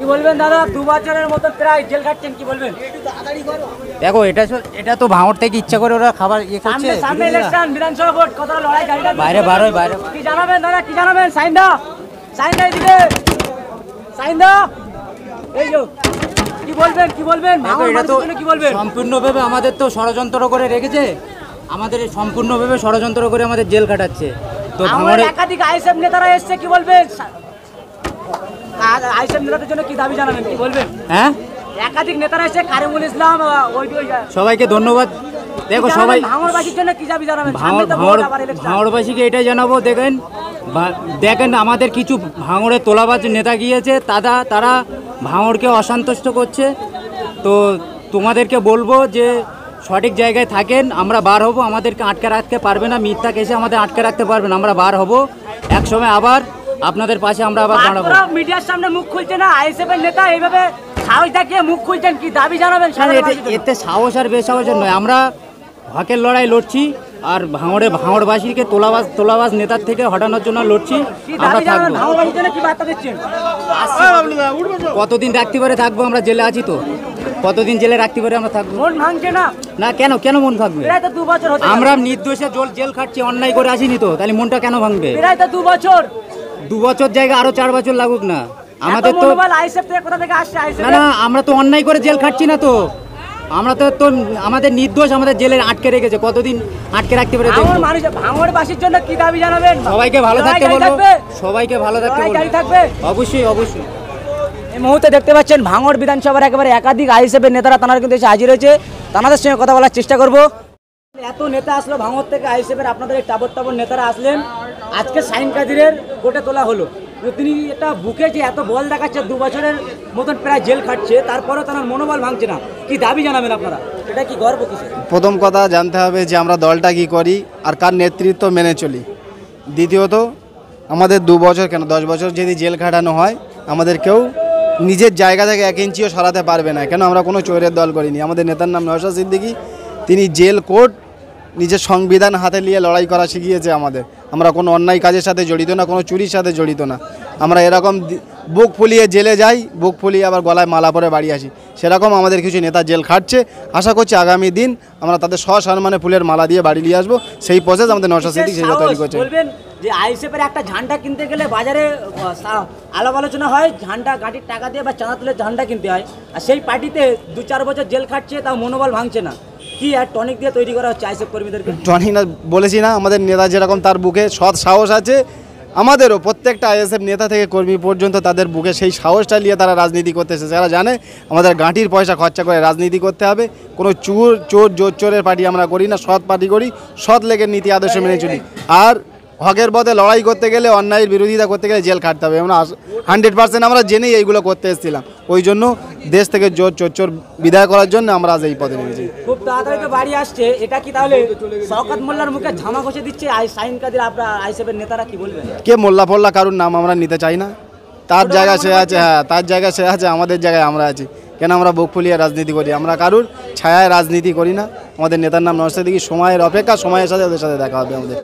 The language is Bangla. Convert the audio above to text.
কি বলবেন দাদা, 2 বছরের মতো প্রায় জেল খাটছেন, কি বলবেন? দেখো এটা তো ভাঙড় থেকে ইচ্ছা করে ওরা খাবার ইয়ে করছে। সামনে ইলেকশন, বিধানসভা ভোট, কতটা লড়াই গাড়িটা বাইরে বাইরে কি জানাবেন দাদা, কি জানাবেন? সাইন দা এদিকে, সাইন দা, এই যে কি বলবেন এটা তো কি বলবেন? সম্পূর্ণভাবে আমাদের তো ষড়যন্ত্র করে রেখেছে, আমাদের সম্পূর্ণভাবে ষড়যন্ত্র করে আমাদের জেল কাটাচ্ছে। তো ভাঙড়ে একাধিক আইএসএফ নেতারা এসছে, কি বলবেন? আইএসএফ নেতাদের জন্য কি দাবি জানাবেন, কি বলবেন? হ্যাঁ, একাধিক নেতারা এসছে, কারিমুল ইসলাম, সবাইকে ধন্যবাদ। দেখো সবাই ভাঙড়বাসীর জন্য কি দাবি জানাবেন? ভাঙড়বাসীকে এটাই জানাবো, দেখেন আমাদের কিছু ভাঙড়ে তোলাবাজ নেতা গিয়েছে, তারা ভাঙড়কে অসন্তুষ্ট করছে। তো তোমাদেরকে বলবো যে সঠিক জায়গায় থাকেন, আমরা বার হব, আমাদেরকে আটকে রাখতে পারবে না, মিথ্যা কেসে আমাদের আটকে রাখতে পারবে না, আমরা বার হব একসময়, আবার আপনাদের পাশে আমরা আবার দাঁড়াবো। মিডিয়ার সামনে মুখ খুলছে না আইএসএফ এর নেতা, এইভাবে সাহস দেখিয়ে মুখ খুলছেন, কি দাবি জানাবেন? এতে সাহস আর বেসাহসের নয়, আমরা হকের লড়াই লড়ছি, আর ভাঙড়বাসীকে তোলাবাজ নেতার থেকে হটানোর জন্য লড়ছি। আমরা থাকবো, কতদিন রাখতে পারে থাকবো, আমরা জেলে আছি তো, কতদিন জেলে রাখতে পারে আমরা থাকবো। মন ভাঙছে না? না, কেন মন ভাঙবে? আমরা নির্দোষে জেল খাটছি, অন্যায় করে আসিনি তো, তাহলে মনটা কেন ভাঙবে? 2 বছর জায়গা আরো 4 বছর লাগুক না, আমাদের তো না, আমরা তো অন্যায় করে জেল খাটছি না তো, আমরা তো আমাদের নির্দোষ, আমাদের জেলে আটকে রেখেছে, কতদিন আটকে রাখতে পারে? ভাঙড়বাসীর জন্য কি দাবি জানাবেন? সবাইকে ভালো থাকতে বলবো, সবাইকে ভালো থাকতে বলবো, অবশ্যই। এই মুহূর্তে দেখতে পাচ্ছেন ভাঙড় বিধানসভার একেবারে একাধিক আইএসএফ এর নেতারা তারা কিন্তু এসে হাজির হয়েছে, তাদের সঙ্গে কথা বলার চেষ্টা করব। এত নেতা আসলো ভাঙড় থেকে আইএসএফ এর, আপনাদের এই টাবর নেতারা আসলেন, আজকে শাহিন কাদিরের কোর্টে তোলা হলো, তিনি এটা বুকে যে এত বল দেখাচ্ছে, 2 বছরের মতন প্রায় জেল খাটছে, তারপরেও তার মনোবল ভাঙছে না, কি দাবি জানাবেন আপনারা? এটা কি গর্ব কিসে? প্রথম কথা জানতে হবে যে আমরা দলটা কি করি আর কার নেতৃত্ব মেনে চলি। দ্বিতীয়ত আমাদের 2 বছর কেন 10 বছর যদি জেল খাটানো হয়, আমাদের কেউ নিজের জায়গা থেকে 1 ইঞ্চিও সরাতে পারবে না, কেন আমরা কোনো চোরের দল করিনি। আমাদের নেতার নাম নওশাদ সিদ্দিকী, তিনি জেল কোর্ট নিজের সংবিধান হাতে নিয়ে লড়াই করা শিখিয়েছে আমাদের। আমরা কোনো অন্যায় কাজের সাথে জড়িত না, কোনো চুরির সাথে জড়িত না, আমরা এরকম বুক ফুলিয়ে জেলে যাই, বুক ফুলিয়ে আবার গলায় মালা পরে বাড়ি আসি, সেরকম আমাদের কিছু নেতা জেল খাটছে। আশা করছি আগামী দিন আমরা তাদের সসম্মানে ফুলের মালা দিয়ে বাড়ি নিয়ে আসবো, সেই প্রসেস আমাদের নওশাদ সিদ্দিকী সেটা তৈরি করছে। বলবেন যে আইএসএফ এর একটা ঝান্ডা কিনতে গেলে বাজারে আলাপ আলোচনা হয়, ঝান্ডা গাড়ির টাকা দিয়ে বা চাঁদা তুলে ঝান্ডা কিনতে হয়, আর সেই পার্টিতে 2-4 বছর জেল খাটছে, তাও মনোবল ভাঙছে না, কি আর টনিক দিয়ে তৈরি করা হচ্ছে আইএসএফ কর্মীদেরকে? টনিক না বলেছি না, আমাদের নেতা যেরকম তার বুকে সৎ সাহস আছে, আমাদেরও প্রত্যেকটা আইএসএফ নেতা থেকে কর্মী পর্যন্ত তাদের বুকে সেই সাহসটা নিয়ে তারা রাজনীতি করতেছে। যারা জানে আমাদের গাঁটির পয়সা খরচা করে রাজনীতি করতে হবে, কোনো চোরের পার্টি আমরা করি না, সৎ পার্টি করি, সৎ লেগের নীতি আদর্শ মেনে চলি। আর হকের পথে লড়াই করতে গেলে, অন্যায়ের বিরোধিতা করতে গেলে জেল খাটতে হবে, আমরা 100% আমরা জেনেই এইগুলো করতে এসেছিলাম। ওই জন্য দেশ থেকে চোর বিদায় করার জন্য আমরা আজ এই পদে নেমেছি। খুব তাড়াতাড়ি তো বাড়ি আসছে, এটা কি তাহলে শওকত মোল্লার মুখে ঝামা ঘষে দিচ্ছে শাহিন কাদির? আপনার আইএসএফের নেতারা কি বলবেন? কে মোল্লা ফোল্লা কারুর নাম আমরা নিতে চাই না, তার জায়গা সে আছে, হ্যাঁ তার জায়গা সে আছে, আমাদের জায়গায় আমরা আছি। কেন আমরা বুক ফুলিয়ে রাজনীতি করি, আমরা কারুর ছায়ায় রাজনীতি করি না। আমাদের নেতার নাম নওশাদ সিদ্দিকী, সময়ের অপেক্ষা, সময়ের সাথে ওদের সাথে দেখা হবে আমাদের।